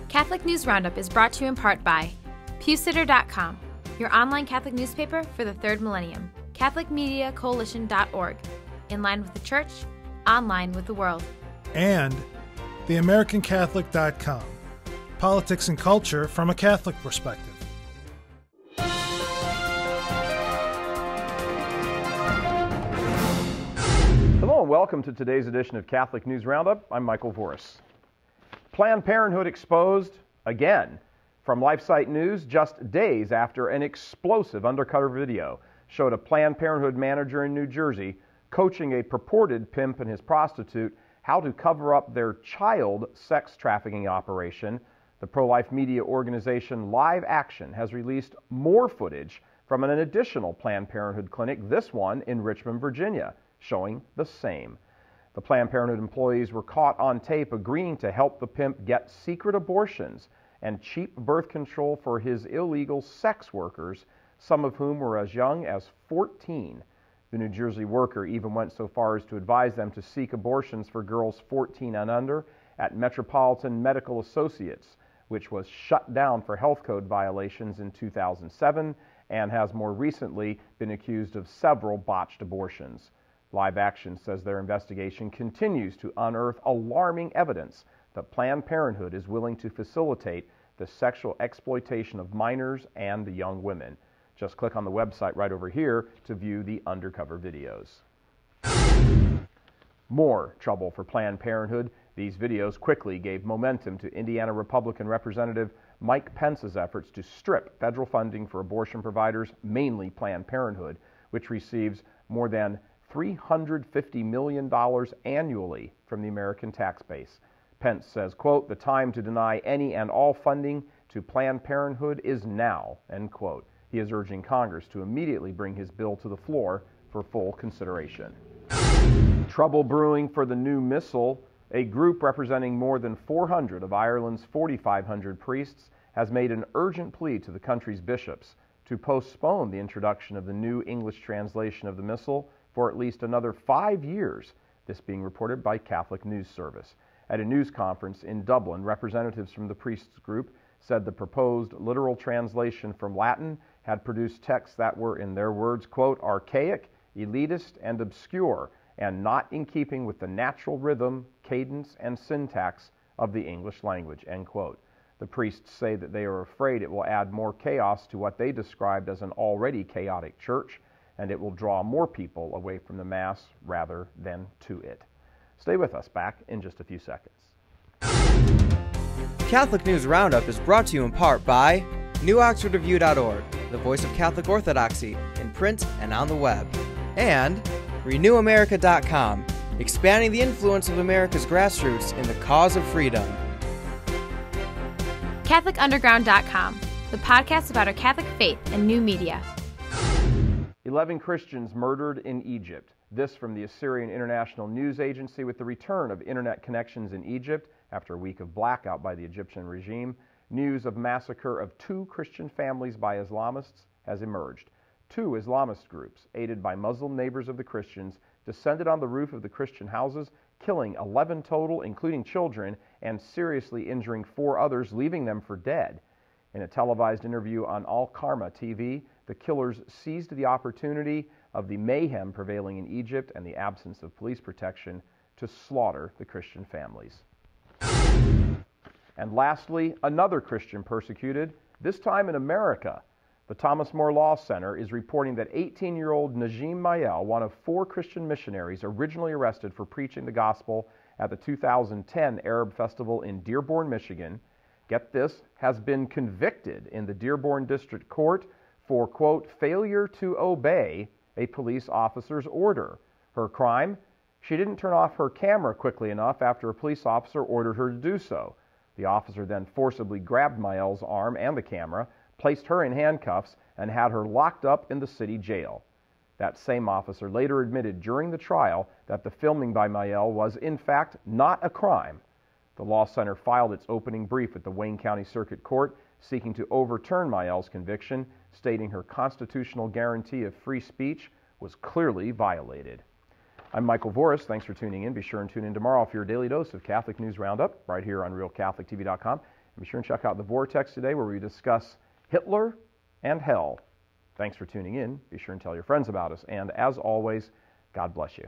Catholic News Roundup is brought to you in part by PewSitter.com, your online Catholic newspaper for the third millennium, CatholicMediaCoalition.org, in line with the Church, online with the world. And TheAmericanCatholic.com, politics and culture from a Catholic perspective. Hello and welcome to today's edition of Catholic News Roundup. I'm Michael Voris. Planned Parenthood exposed again. From LifeSite News, just days after an explosive undercover video showed a Planned Parenthood manager in New Jersey coaching a purported pimp and his prostitute how to cover up their child sex trafficking operation, the pro-life media organization Live Action has released more footage from an additional Planned Parenthood clinic, this one in Richmond, Virginia, showing the same. The Planned Parenthood employees were caught on tape agreeing to help the pimp get secret abortions and cheap birth control for his illegal sex workers, some of whom were as young as 14. The New Jersey worker even went so far as to advise them to seek abortions for girls 14 and under at Metropolitan Medical Associates, which was shut down for health code violations in 2007 and has more recently been accused of several botched abortions. Live Action says their investigation continues to unearth alarming evidence that Planned Parenthood is willing to facilitate the sexual exploitation of minors and the young women. Just click on the website right over here to view the undercover videos. More trouble for Planned Parenthood. These videos quickly gave momentum to Indiana Republican Representative Mike Pence's efforts to strip federal funding for abortion providers, mainly Planned Parenthood, which receives more than $350 million annually from the American tax base. Pence says, quote, "The time to deny any and all funding to Planned Parenthood is now," end quote. He is urging Congress to immediately bring his bill to the floor for full consideration. Trouble brewing for the new missal. A group representing more than 400 of Ireland's 4,500 priests has made an urgent plea to the country's bishops to postpone the introduction of the new English translation of the missal for at least another 5 years, this being reported by Catholic News Service. At a news conference in Dublin, representatives from the priests group said the proposed literal translation from Latin had produced texts that were, in their words, quote, "archaic, elitist, and obscure, and not in keeping with the natural rhythm, cadence, and syntax of the English language," end quote. The priests say that they are afraid it will add more chaos to what they described as an already chaotic church, and it will draw more people away from the Mass rather than to it. Stay with us, back in just a few seconds. Catholic News Roundup is brought to you in part by NewOxfordReview.org, the voice of Catholic Orthodoxy, in print and on the web, and RenewAmerica.com, expanding the influence of America's grassroots in the cause of freedom. CatholicUnderground.com, the podcast about our Catholic faith and new media. 11 Christians murdered in Egypt. This from the Assyrian International News Agency. With the return of internet connections in Egypt after a week of blackout by the Egyptian regime, news of massacre of 2 Christian families by Islamists has emerged. 2 Islamist groups, aided by Muslim neighbors of the Christians, descended on the roof of the Christian houses, killing 11 total, including children, and seriously injuring 4 others, leaving them for dead. In a televised interview on Al Karma TV, the killers seized the opportunity of the mayhem prevailing in Egypt and the absence of police protection to slaughter the Christian families. And lastly, another Christian persecuted, this time in America. The Thomas More Law Center is reporting that 18-year-old Najim Mayel, one of 4 Christian missionaries originally arrested for preaching the gospel at the 2010 Arab Festival in Dearborn, Michigan, get this, has been convicted in the Dearborn District Court for, quote, failure to obey a police officer's order. Her crime? She didn't turn off her camera quickly enough after a police officer ordered her to do so. The officer then forcibly grabbed Mayel's arm and the camera, placed her in handcuffs, and had her locked up in the city jail. That same officer later admitted during the trial that the filming by Mayel was, in fact, not a crime. The Law Center filed its opening brief at the Wayne County Circuit Court, seeking to overturn Mayel's conviction, stating her constitutional guarantee of free speech was clearly violated. I'm Michael Voris. Thanks for tuning in. Be sure and tune in tomorrow for your daily dose of Catholic News Roundup right here on RealCatholicTV.com. Be sure and check out The Vortex today, where we discuss Hitler and hell. Thanks for tuning in. Be sure and tell your friends about us. And as always, God bless you.